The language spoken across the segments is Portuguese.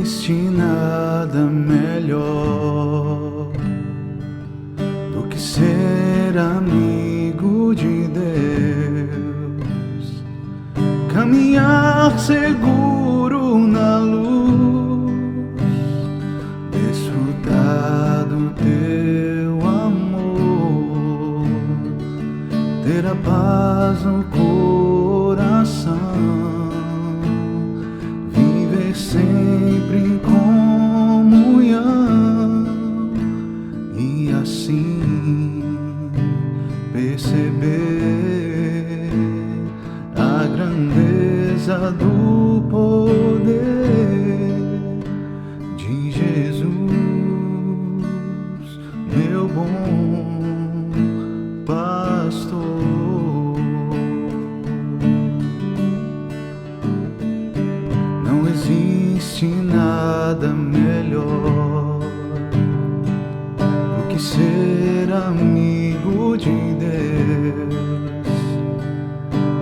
existe nada melhor do que ser amigo de Deus, caminhar seguro na luz, desfrutar do teu amor, ter a paz no coração, viver sempre em comunhão e assim perceber a grandeza do poder de Jesus, meu bom pastor. Não existe nada melhor do que ser amigo de Deus,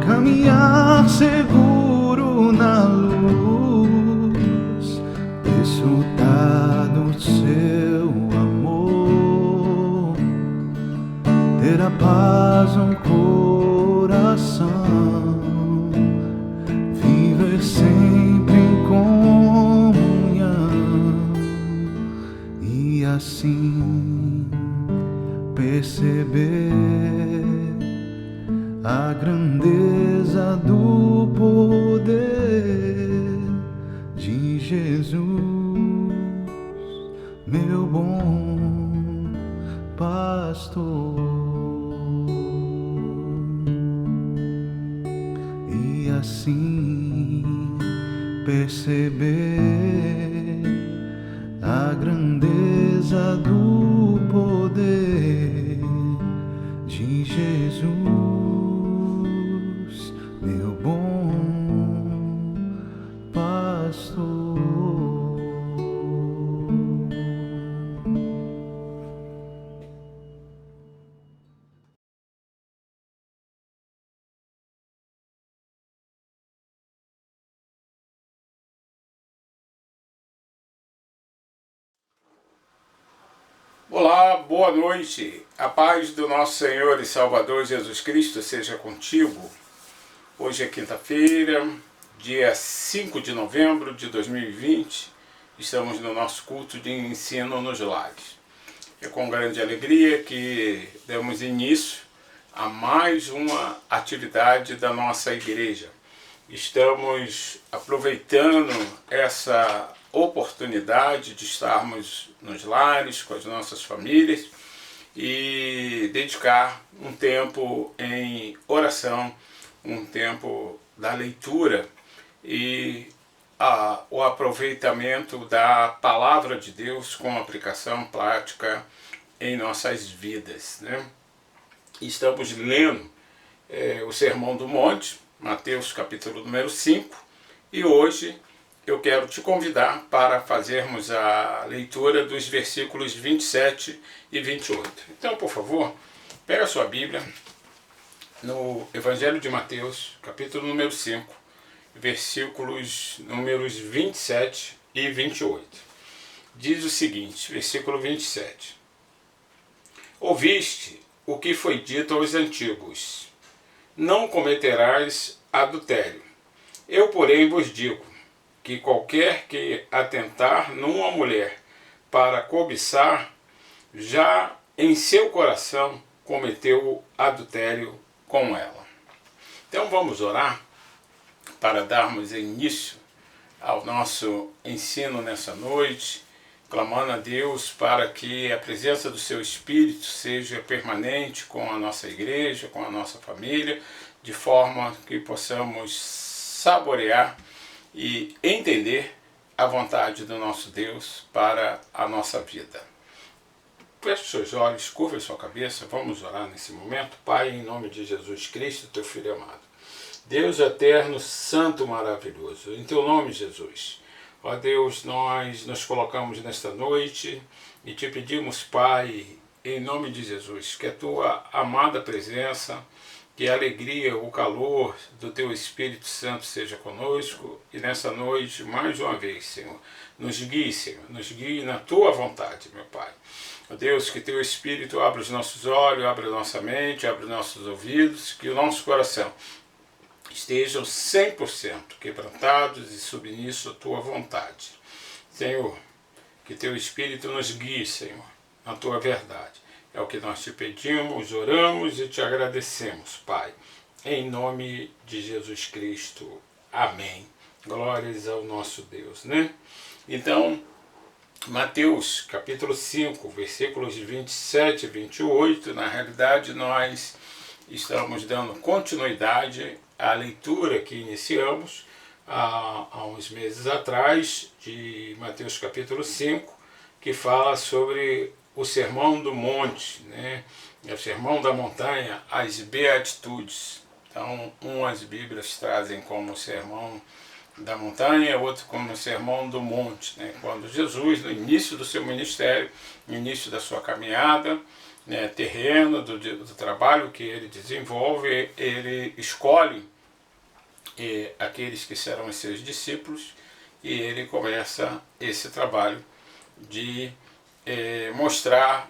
caminhar seguro na luz, desfrutar do seu amor, ter a paz no coração, viver sempre em comunhão e assim perceber a grandeza do poder de Jesus, meu bom pastor. E assim perceber a grandeza do poder de Jesus, meu bom pastor. Olá, boa noite. A paz do nosso Senhor e Salvador Jesus Cristo seja contigo. Hoje é quinta-feira, dia 5 de novembro de 2020. Estamos no nosso culto de ensino nos lares. É com grande alegria que damos início a mais uma atividade da nossa igreja. Estamos aproveitando essa oportunidade de estarmos nos lares com as nossas famílias e dedicar um tempo em oração, um tempo da leitura e o aproveitamento da palavra de Deus com aplicação prática em nossas vidas, né? Estamos lendo o Sermão do Monte, Mateus capítulo número 5, e hoje eu quero te convidar para fazermos a leitura dos versículos 27 e 28. Então, por favor, pega a sua Bíblia no Evangelho de Mateus, capítulo número 5, versículos números 27 e 28. Diz o seguinte, versículo 27. Ouviste o que foi dito aos antigos: não cometerás adultério. Eu, porém, vos digo que qualquer que atentar numa mulher para cobiçar, já em seu coração cometeu adultério com ela. Então vamos orar para darmos início ao nosso ensino nessa noite, clamando a Deus para que a presença do seu Espírito seja permanente com a nossa igreja, com a nossa família, de forma que possamos saborear e entender a vontade do nosso Deus para a nossa vida. Feche os seus olhos, curva a sua cabeça, vamos orar nesse momento. Pai, em nome de Jesus Cristo, teu Filho amado. Deus eterno, santo, maravilhoso, em teu nome, Jesus. Ó Deus, nós nos colocamos nesta noite e te pedimos, Pai, em nome de Jesus, que a tua amada presença, que a alegria, o calor do Teu Espírito Santo seja conosco e nessa noite, mais uma vez, Senhor, nos guie, Senhor, nos guie na Tua vontade, meu Pai. Ó Deus, que Teu Espírito abra os nossos olhos, abra a nossa mente, abra os nossos ouvidos, que o nosso coração estejam 100% quebrantados e submissos à Tua vontade. Senhor, que Teu Espírito nos guie, Senhor, na Tua verdade. É o que nós te pedimos, oramos e te agradecemos, Pai. Em nome de Jesus Cristo. Amém. Glórias ao nosso Deus, né? Então, Mateus capítulo 5, versículos 27 e 28, na realidade nós estamos dando continuidade à leitura que iniciamos há uns meses atrás, de Mateus capítulo 5, que fala sobre o Sermão do Monte, né? O Sermão da Montanha, as Beatitudes. Então, umas Bíblias trazem como Sermão da Montanha, outro como Sermão do Monte, né? Quando Jesus, no início do seu ministério, no início da sua caminhada, né, terreno, do trabalho que ele desenvolve, ele escolhe aqueles que serão os seus discípulos e ele começa esse trabalho de mostrar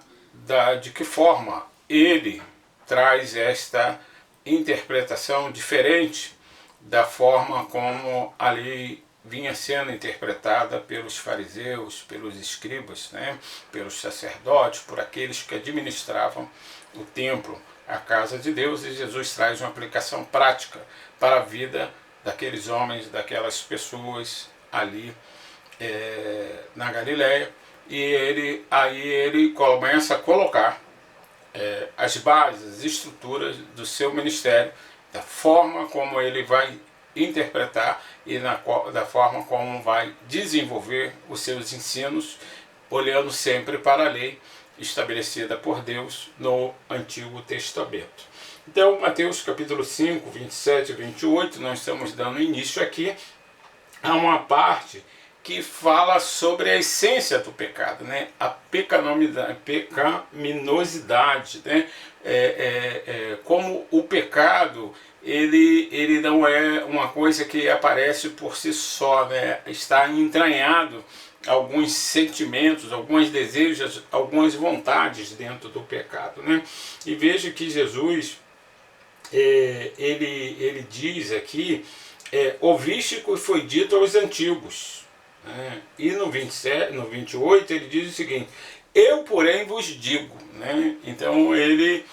de que forma ele traz esta interpretação diferente da forma como a lei vinha sendo interpretada pelos fariseus, pelos escribas, né, pelos sacerdotes, por aqueles que administravam o templo, a casa de Deus, e Jesus traz uma aplicação prática para a vida daqueles homens, daquelas pessoas ali na Galileia. E aí ele começa a colocar as bases, as estruturas do seu ministério, da forma como ele vai interpretar e da forma como vai desenvolver os seus ensinos, olhando sempre para a lei estabelecida por Deus no Antigo Testamento. Então, Mateus capítulo 5, 27 e 28, nós estamos dando início aqui a uma parte que fala sobre a essência do pecado, né? A pecaminosidade, né? Como o pecado ele não é uma coisa que aparece por si só, né? Está entranhado alguns sentimentos, alguns desejos, algumas vontades dentro do pecado, né? E veja que Jesus ele diz aqui, ouviste que foi dito aos antigos. E no 27, no 28 ele diz o seguinte: eu porém vos digo, né? Então ele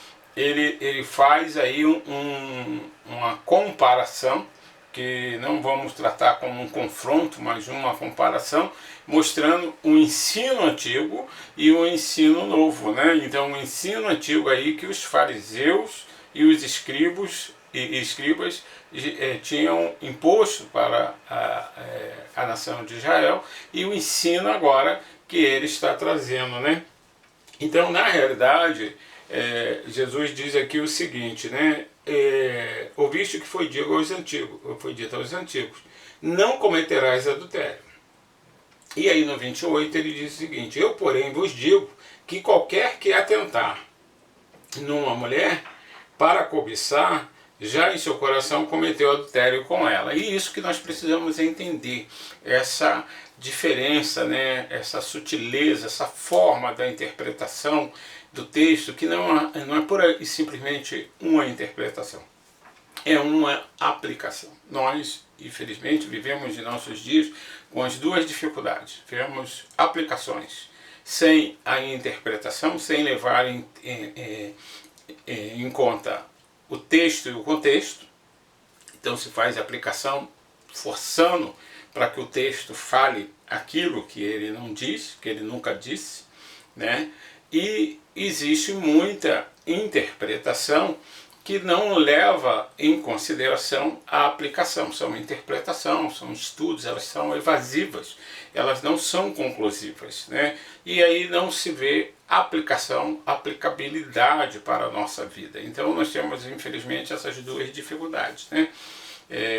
faz aí uma comparação, que não vamos tratar como um confronto, mas uma comparação, mostrando um ensino antigo e um ensino novo, né? Então o ensino antigo aí que os fariseus e os escribas tinham imposto para a nação de Israel, e o ensino agora que ele está trazendo, né? Então, na realidade, Jesus diz aqui o seguinte, né? Ouviste o que foi dito aos antigos, não cometerás adultério. E aí no 28 ele diz o seguinte: eu porém vos digo que qualquer que atentar numa mulher para cobiçar, já em seu coração cometeu adultério com ela. E isso que nós precisamos entender, essa diferença, né, essa sutileza, essa forma da interpretação do texto, que não é pura e simplesmente uma interpretação, é uma aplicação. Nós, infelizmente, vivemos em nossos dias com as duas dificuldades. Vemos aplicações sem a interpretação, sem levar em conta o texto e o contexto. Então se faz a aplicação forçando para que o texto fale aquilo que ele não diz, que ele nunca disse, né? E existe muita interpretação que não leva em consideração a aplicação. São interpretação, são estudos, elas são evasivas, elas não são conclusivas, né? E aí não se vê aplicação, aplicabilidade para a nossa vida. Então nós temos, infelizmente, essas duas dificuldades, né?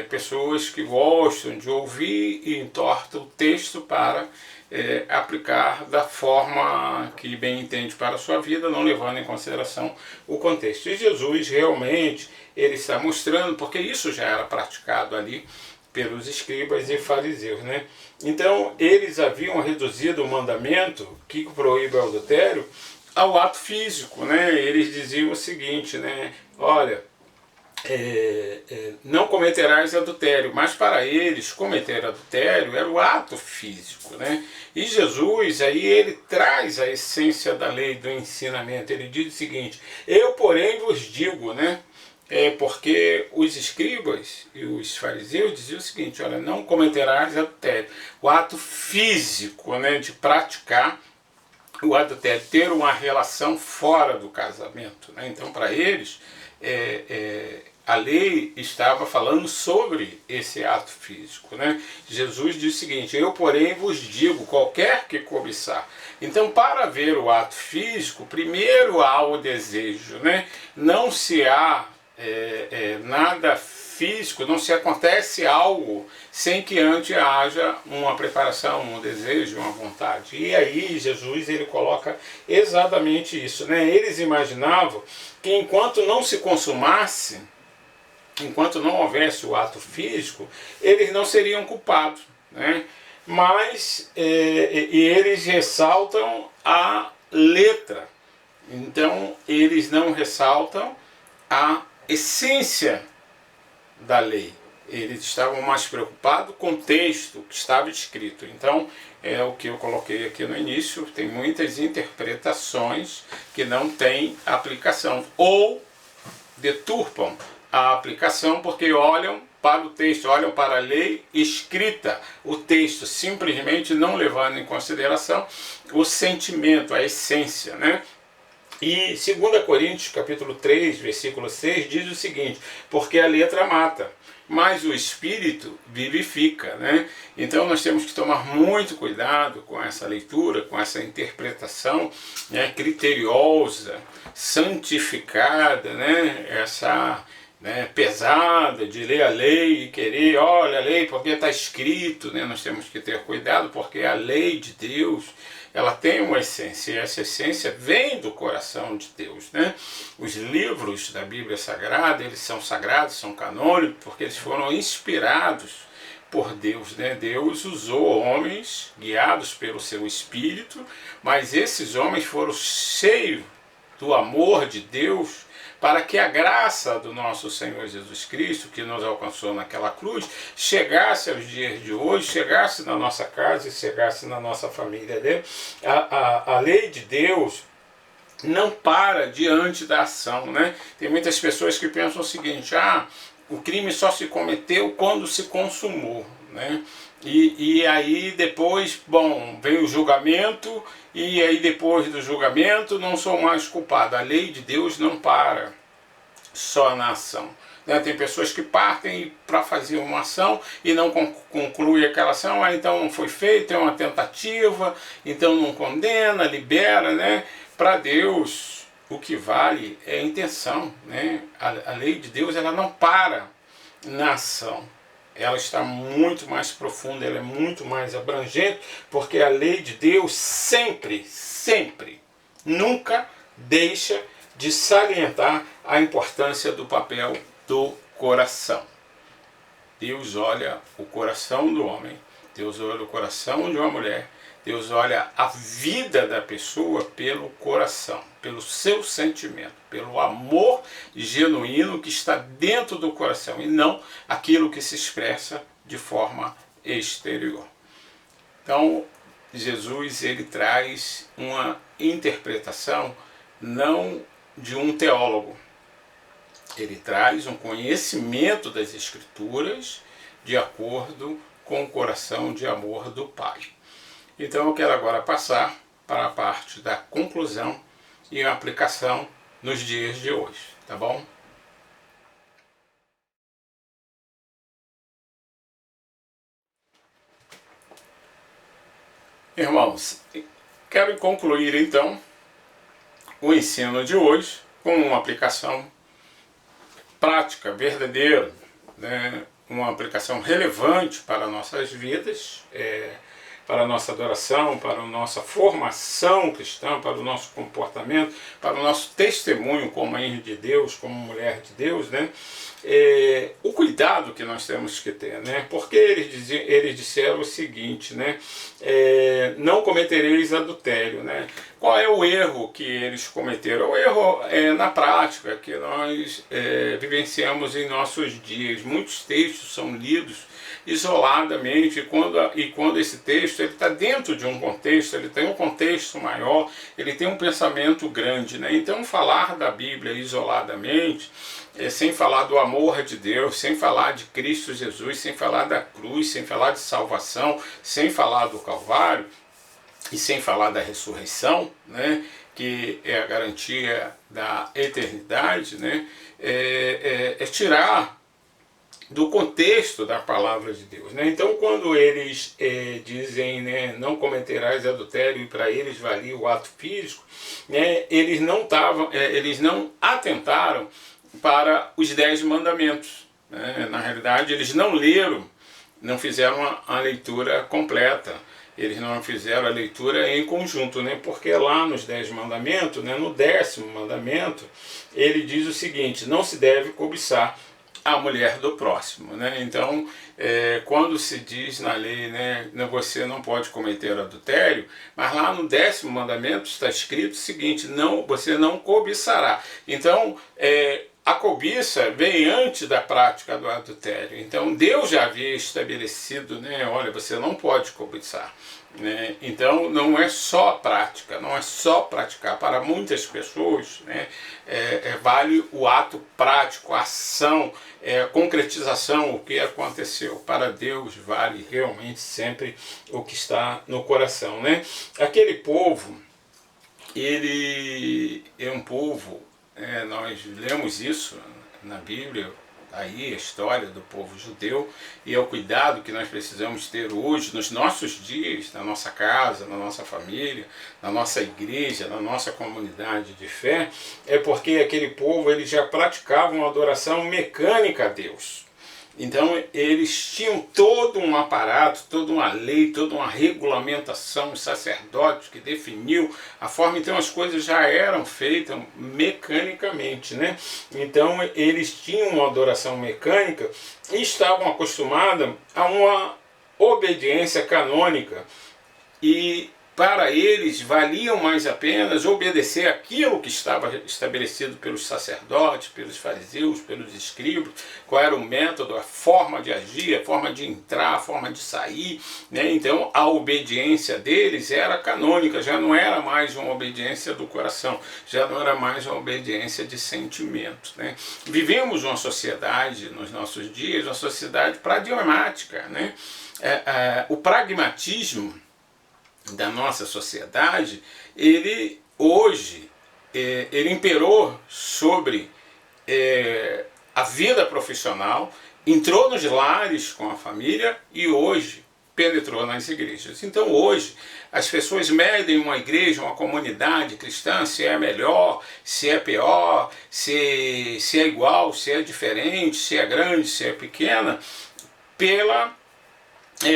pessoas que gostam de ouvir e entortam o texto para aplicar da forma que bem entende para a sua vida, não levando em consideração o contexto. E Jesus realmente ele está mostrando, porque isso já era praticado ali pelos escribas e fariseus, né? Então eles haviam reduzido o mandamento que proíbe o adultério ao ato físico, né? Eles diziam o seguinte, né? Olha, não cometerás adultério, mas para eles cometer adultério era o ato físico, né? E Jesus aí ele traz a essência da lei do ensinamento. Ele diz o seguinte: eu porém vos digo, né? Porque os escribas e os fariseus diziam o seguinte: olha, não cometerás adultério, o ato físico, né, de praticar o adultério, ter uma relação fora do casamento, né? Então para eles a lei estava falando sobre esse ato físico, né? Jesus diz o seguinte: eu porém vos digo, qualquer que cobiçar. Então para ver o ato físico, primeiro há o desejo, né? Não se há nada físico, não se acontece algo sem que antes haja uma preparação, um desejo, uma vontade. E aí Jesus ele coloca exatamente isso, né? Eles imaginavam que enquanto não se consumasse, enquanto não houvesse o ato físico, eles não seriam culpados, né? Mas eles ressaltam a letra, então eles não ressaltam a essência da lei. Eles estavam mais preocupados com o texto que estava escrito. Então, é o que eu coloquei aqui no início, tem muitas interpretações que não têm aplicação, ou deturpam a aplicação porque olham para o texto, olham para a lei escrita, o texto, simplesmente não levando em consideração o sentimento, a essência, né? E 2 Coríntios capítulo 3, versículo 6 diz o seguinte: porque a letra mata, mas o espírito vivifica, né? Então nós temos que tomar muito cuidado com essa leitura, com essa interpretação, né, criteriosa, santificada, né, essa pesada de ler a lei e querer, olha a lei porque está escrito, né? Nós temos que ter cuidado porque a lei de Deus ela tem uma essência, e essa essência vem do coração de Deus, né? Os livros da Bíblia Sagrada, eles são sagrados, são canônicos, porque eles foram inspirados por Deus, né? Deus usou homens guiados pelo seu Espírito, mas esses homens foram cheios do amor de Deus, para que a graça do nosso Senhor Jesus Cristo, que nos alcançou naquela cruz, chegasse aos dias de hoje, chegasse na nossa casa e chegasse na nossa família, né? A lei de Deus não para diante da ação, né? Tem muitas pessoas que pensam o seguinte: o crime só se cometeu quando se consumou, né? E aí depois, bom, vem o julgamento, e aí depois do julgamento não sou mais culpado. A lei de Deus não para só na ação, né? Tem pessoas que partem para fazer uma ação e não conclui aquela ação, então não foi feita, é uma tentativa, então não condena, libera, né? Para Deus o que vale é a intenção, né? A lei de Deus ela não para na ação. Ela está muito mais profunda, ela é muito mais abrangente, porque a lei de Deus sempre, sempre, nunca deixa de salientar a importância do papel do coração. Deus olha o coração do homem, Deus olha o coração de uma mulher, Deus olha a vida da pessoa pelo coração, pelo seu sentimento, pelo amor genuíno que está dentro do coração e não aquilo que se expressa de forma exterior. Então, Jesus ele traz uma interpretação não de um teólogo, ele traz um conhecimento das Escrituras de acordo com o coração de amor do Pai. Então eu quero agora passar para a parte da conclusão e a aplicação nos dias de hoje, tá bom? Irmãos, quero concluir então o ensino de hoje com uma aplicação prática, verdadeira, né? uma aplicação relevante para nossas vidas, para a nossa adoração, para a nossa formação cristã, para o nosso comportamento, para o nosso testemunho como filho de Deus, como mulher de Deus, né? O cuidado que nós temos que ter, né? Porque eles disseram o seguinte, né? Não cometereis adultério, né? Qual é o erro que eles cometeram? O erro na prática que nós vivenciamos em nossos dias. Muitos textos são lidos isoladamente, e quando esse texto está dentro de um contexto, ele tem um contexto maior, ele tem um pensamento grande, né? Então falar da Bíblia isoladamente, sem falar do amor de Deus, sem falar de Cristo Jesus, sem falar da cruz, sem falar de salvação, sem falar do Calvário e sem falar da ressurreição, né? Que é a garantia da eternidade, né? Tirar do contexto da palavra de Deus, né? Então, quando eles dizem, né, não cometerás adultério, e para eles valia o ato físico, né, eles não atentaram para os 10 mandamentos, né? Na realidade, eles não leram, não fizeram a leitura completa. Eles não fizeram a leitura em conjunto, né? Porque lá nos 10 mandamentos, né, no 10º mandamento, ele diz o seguinte: não se deve cobiçar a mulher do próximo, né? Então, quando se diz na lei, né, você não pode cometer adultério, mas lá no 10º mandamento está escrito o seguinte: você não cobiçará. Então, a cobiça vem antes da prática do adultério. Então Deus já havia estabelecido, né, olha, você não pode cobiçar, né? Então não é só prática, não é só praticar. Para muitas pessoas, né, vale o ato prático, a ação, a concretização, o que aconteceu. Para Deus vale realmente sempre o que está no coração, né? Aquele povo, ele é um povo, nós lemos isso na Bíblia, aí a história do povo judeu, e é o cuidado que nós precisamos ter hoje, nos nossos dias, na nossa casa, na nossa família, na nossa igreja, na nossa comunidade de fé, porque aquele povo, eles já praticavam uma adoração mecânica a Deus. Então eles tinham todo um aparato, toda uma lei, toda uma regulamentação, os sacerdotes que definiu a forma. Então as coisas já eram feitas mecanicamente, né? Então eles tinham uma adoração mecânica e estavam acostumados a uma obediência canônica, e para eles valiam mais a pena obedecer aquilo que estava estabelecido pelos sacerdotes, pelos fariseus, pelos escribas, qual era o método, a forma de agir, a forma de entrar, a forma de sair, né? Então a obediência deles era canônica, já não era mais uma obediência do coração, já não era mais uma obediência de sentimento, né? Vivemos uma sociedade, nos nossos dias, uma sociedade pragmática, né? O pragmatismo da nossa sociedade, ele hoje, ele imperou sobre a vida profissional, entrou nos lares com a família e hoje penetrou nas igrejas. Então hoje as pessoas medem uma igreja, uma comunidade cristã, se é melhor, se é pior, se é igual, se é diferente, se é grande, se é pequena,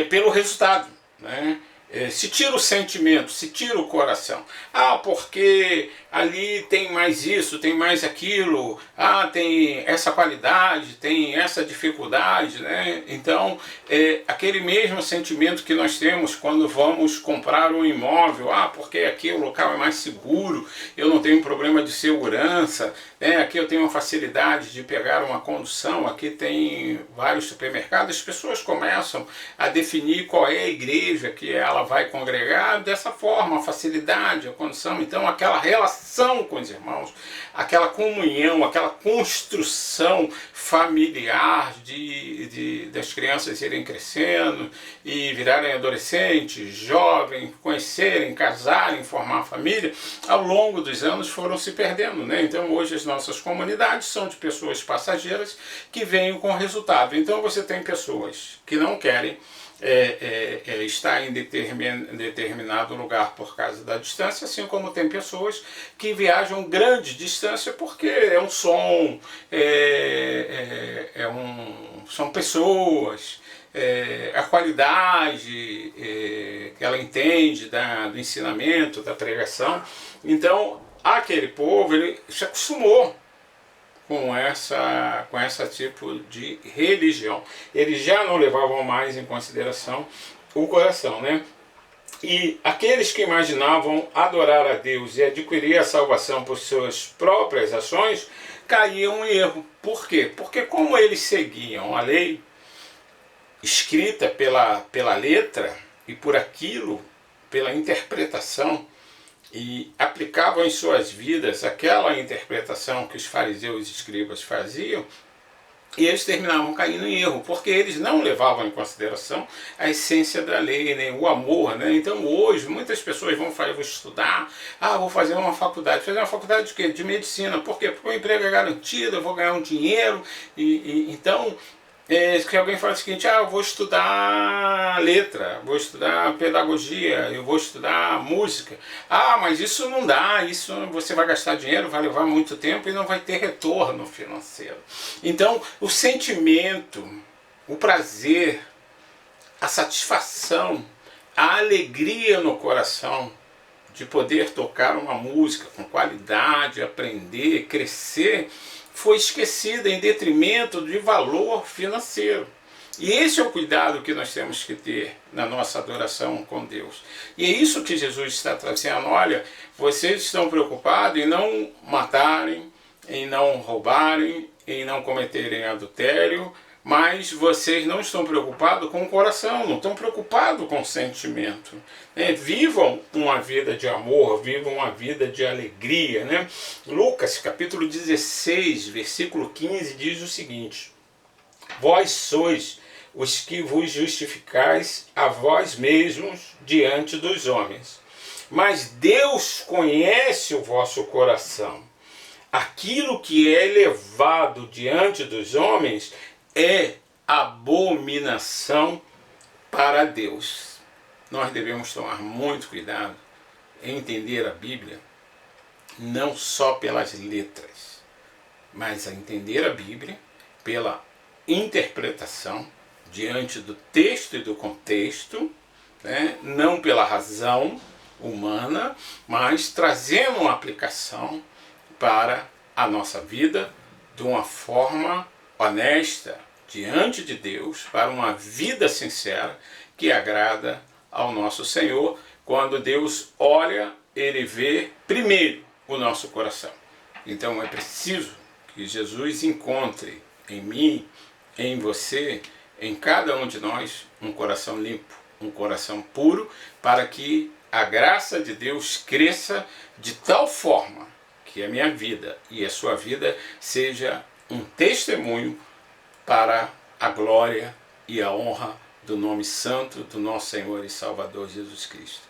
pelo resultado, né? Se tira o sentimento, se tira o coração. Porque ali tem mais isso, tem mais aquilo, tem essa qualidade, tem essa dificuldade, né? Então, aquele mesmo sentimento que nós temos quando vamos comprar um imóvel, porque aqui o local é mais seguro, eu não tenho problema de segurança, né? Aqui eu tenho uma facilidade de pegar uma condução, aqui tem vários supermercados. As pessoas começam a definir qual é a igreja que ela vai congregar dessa forma, a facilidade, a condição. Então aquela relação com os irmãos, aquela comunhão, aquela construção familiar das crianças irem crescendo e virarem adolescentes, jovens, conhecerem, casarem, formar família, ao longo dos anos foram se perdendo, né? Então hoje as nossas comunidades são de pessoas passageiras que vêm com resultado. Então você tem pessoas que não querem está em determinado lugar por causa da distância, assim como tem pessoas que viajam grande distância porque é um som, são pessoas, a qualidade que ela entende do ensinamento, da pregação. Então, aquele povo ele se acostumou com essa tipo de religião. Eles já não levavam mais em consideração o coração, né? E aqueles que imaginavam adorar a Deus e adquirir a salvação por suas próprias ações, caíam em erro. Por quê? Porque como eles seguiam a lei escrita pela letra e por aquilo, pela interpretação, e aplicavam em suas vidas aquela interpretação que os fariseus e escribas faziam, e eles terminavam caindo em erro, porque eles não levavam em consideração a essência da lei, né? O amor, né? Então hoje muitas pessoas vão estudar, vou fazer uma faculdade. Fazer uma faculdade de quê? De medicina. Por quê? Porque o emprego é garantido, eu vou ganhar um dinheiro, então que alguém fala o seguinte: eu vou estudar letra, vou estudar pedagogia, eu vou estudar música. Mas isso não dá, isso você vai gastar dinheiro, vai levar muito tempo e não vai ter retorno financeiro. Então o sentimento, o prazer, a satisfação, a alegria no coração de poder tocar uma música com qualidade, aprender, crescer, foi esquecida em detrimento de valor financeiro. E esse é o cuidado que nós temos que ter na nossa adoração com Deus. E é isso que Jesus está trazendo. Olha, vocês estão preocupados em não matarem, em não roubarem, em não cometerem adultério, mas vocês não estão preocupados com o coração, não estão preocupados com o sentimento. Vivam uma vida de amor, vivam uma vida de alegria. Né? Lucas, capítulo 16, versículo 15, diz o seguinte: vós sois os que vos justificais a vós mesmos diante dos homens, mas Deus conhece o vosso coração. Aquilo que é elevado diante dos homens é abominação para Deus. Nós devemos tomar muito cuidado em entender a Bíblia, não só pelas letras, mas a entender a Bíblia pela interpretação diante do texto e do contexto, né? Não pela razão humana, mas trazendo uma aplicação para a nossa vida de uma forma honesta diante de Deus, para uma vida sincera que agrada ao nosso Senhor. Quando Deus olha, Ele vê primeiro o nosso coração. Então é preciso que Jesus encontre em mim, em você, em cada um de nós, um coração limpo, um coração puro, para que a graça de Deus cresça de tal forma que a minha vida e a sua vida seja um testemunho para a glória e a honra do nome santo do nosso Senhor e Salvador Jesus Cristo.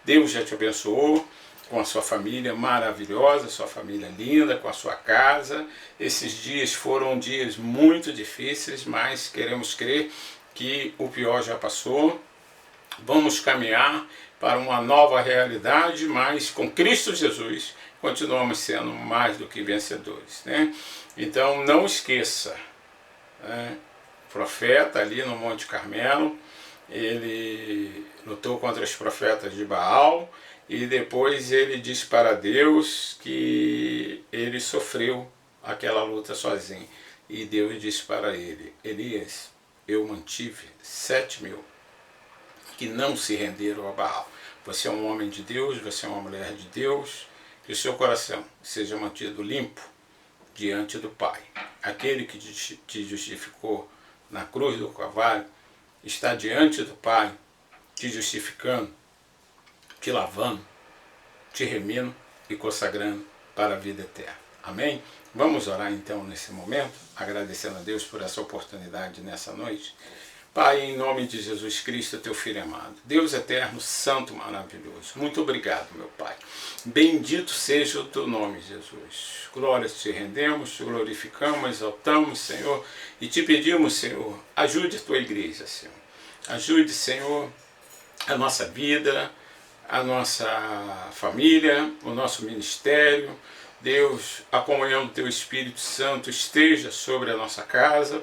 Deus já te abençoou com a sua família maravilhosa, sua família linda, com a sua casa. Esses dias foram dias muito difíceis, mas queremos crer que o pior já passou. Vamos caminhar para uma nova realidade, mas com Cristo Jesus continuamos sendo mais do que vencedores. Né? Então não esqueça, o profeta ali no Monte Carmelo, ele lutou contra os profetas de Baal e depois ele disse para Deus que ele sofreu aquela luta sozinho. E Deus disse para ele: Elias, eu mantive 7.000 que não se renderam a Baal. Você é um homem de Deus, você é uma mulher de Deus, que o seu coração seja mantido limpo diante do Pai. Aquele que te justificou na cruz do Calvário está diante do Pai, te justificando, te lavando, te remindo e consagrando para a vida eterna. Amém? Vamos orar então nesse momento, agradecendo a Deus por essa oportunidade nessa noite. Pai, em nome de Jesus Cristo, teu Filho amado, Deus eterno, santo, maravilhoso, muito obrigado, meu Pai. Bendito seja o teu nome, Jesus. Glórias te rendemos, te glorificamos, exaltamos, Senhor, e te pedimos, Senhor, ajude a tua igreja, Senhor. Ajude, Senhor, a nossa vida, a nossa família, o nosso ministério. Deus, a comunhão do Teu Espírito Santo esteja sobre a nossa casa,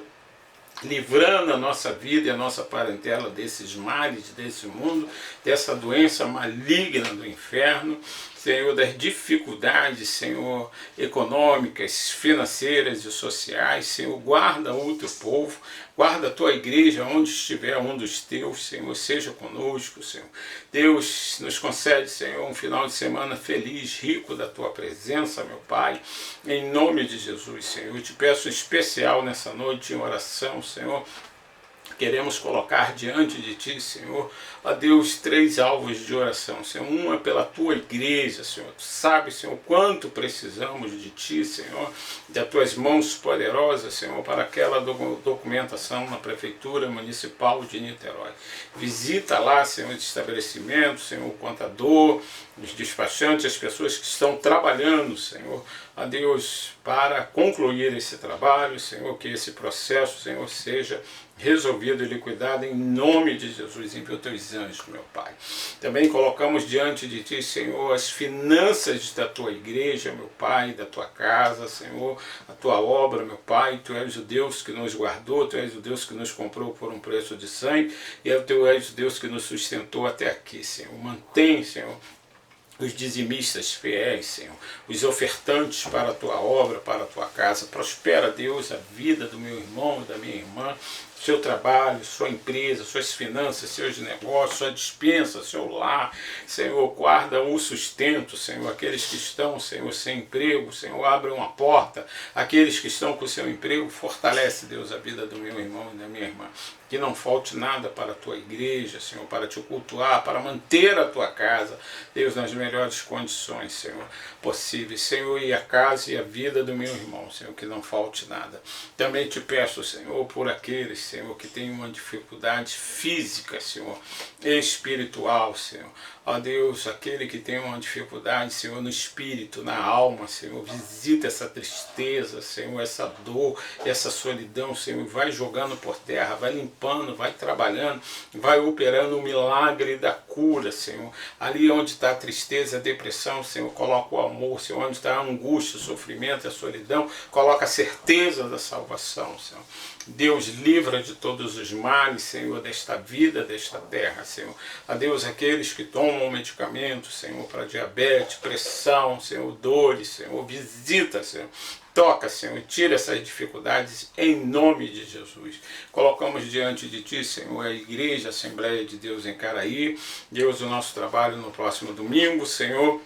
livrando a nossa vida e a nossa parentela desses males desse mundo, dessa doença maligna do inferno, Senhor, das dificuldades, Senhor, econômicas, financeiras e sociais. Senhor, guarda o Teu povo, guarda a Tua igreja, onde estiver um dos Teus, Senhor, seja conosco, Senhor. Deus, nos concede, Senhor, um final de semana feliz, rico da Tua presença, meu Pai, em nome de Jesus, Senhor. Eu te peço em especial nessa noite em oração, Senhor. Queremos colocar diante de Ti, Senhor, ó Deus, 3 alvos de oração, Senhor. Um é pela Tua igreja, Senhor. Tu sabes, Senhor, quanto precisamos de Ti, Senhor, das Tuas mãos poderosas, Senhor, para aquela documentação na Prefeitura Municipal de Niterói. Visita lá, Senhor, esse estabelecimento, Senhor, o contador, os despachantes, as pessoas que estão trabalhando, Senhor, a Deus, para concluir esse trabalho, Senhor, que esse processo, Senhor, seja resolvido e liquidado em nome de Jesus. Envia os Teus anjos, meu Pai. Também colocamos diante de Ti, Senhor, as finanças da Tua igreja, meu Pai, da Tua casa, Senhor, a Tua obra, meu Pai. Tu és o Deus que nos guardou, Tu és o Deus que nos comprou por um preço de sangue, e Tu és o Deus que nos sustentou até aqui, Senhor. Mantém, Senhor, os dizimistas fiéis, Senhor, os ofertantes para a Tua obra, para a Tua casa. Prospera, Deus, a vida do meu irmão, da minha irmã, seu trabalho, sua empresa, suas finanças, seus negócios, sua despensa, seu lar. Senhor, guarda o sustento, Senhor. Aqueles que estão, Senhor, sem emprego, Senhor, abre uma porta. Aqueles que estão com seu emprego, fortalece, Deus, a vida do meu irmão e da minha irmã. Que não falte nada para a Tua igreja, Senhor, para Te cultuar, para manter a Tua casa, Deus, nas melhores condições, Senhor, possíveis, Senhor, e a casa e a vida do meu irmão, Senhor, que não falte nada. Também Te peço, Senhor, por aqueles, Senhor, que têm uma dificuldade física, Senhor, espiritual, Senhor. Ó Deus, aquele que tem uma dificuldade, Senhor, no espírito, na alma, Senhor, visita essa tristeza, Senhor, essa dor, essa solidão, Senhor, vai jogando por terra, vai limpando, vai trabalhando, vai operando o milagre da cura, Senhor. Ali onde está a tristeza, a depressão, Senhor, coloca o amor, Senhor, onde está a angústia, o sofrimento, a solidão, coloca a certeza da salvação, Senhor. Deus, livra de todos os males, Senhor, desta vida, desta terra, Senhor. A Deus, aqueles que tomam medicamentos, Senhor, para diabetes, pressão, Senhor, dores, Senhor, visita, Senhor. Toca, Senhor, e tira essas dificuldades em nome de Jesus. Colocamos diante de Ti, Senhor, a Igreja, a Assembleia de Deus em Caraí. Deus, o nosso trabalho no próximo domingo, Senhor.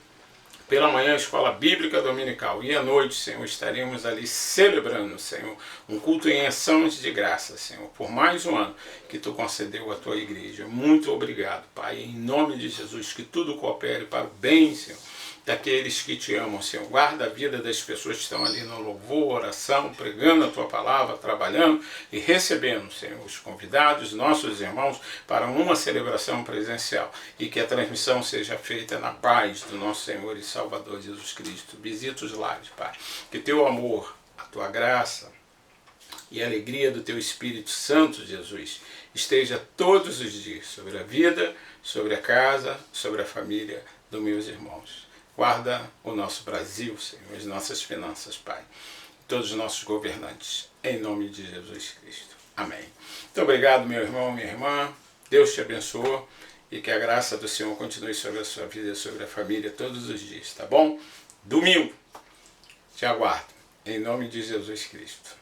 Pela manhã, a escola bíblica dominical. E à noite, Senhor, estaremos ali celebrando, Senhor, um culto em ações de graça, Senhor, por mais um ano que Tu concedeu à Tua igreja. Muito obrigado, Pai, em nome de Jesus, que tudo coopere para o bem, Senhor, daqueles que Te amam, Senhor. Guarda a vida das pessoas que estão ali no louvor, oração, pregando a Tua palavra, trabalhando e recebendo, Senhor, os convidados, nossos irmãos, para uma celebração presencial. E que a transmissão seja feita na paz do nosso Senhor e Salvador Jesus Cristo. Visita os lares, Pai. Que Teu amor, a Tua graça e a alegria do Teu Espírito Santo, Jesus, esteja todos os dias sobre a vida, sobre a casa, sobre a família dos meus irmãos. Guarda o nosso Brasil, Senhor, as nossas finanças, Pai. Todos os nossos governantes, em nome de Jesus Cristo. Amém. Muito obrigado, meu irmão, minha irmã. Deus te abençoe e que a graça do Senhor continue sobre a sua vida e sobre a família todos os dias, tá bom? Domingo, te aguardo, em nome de Jesus Cristo.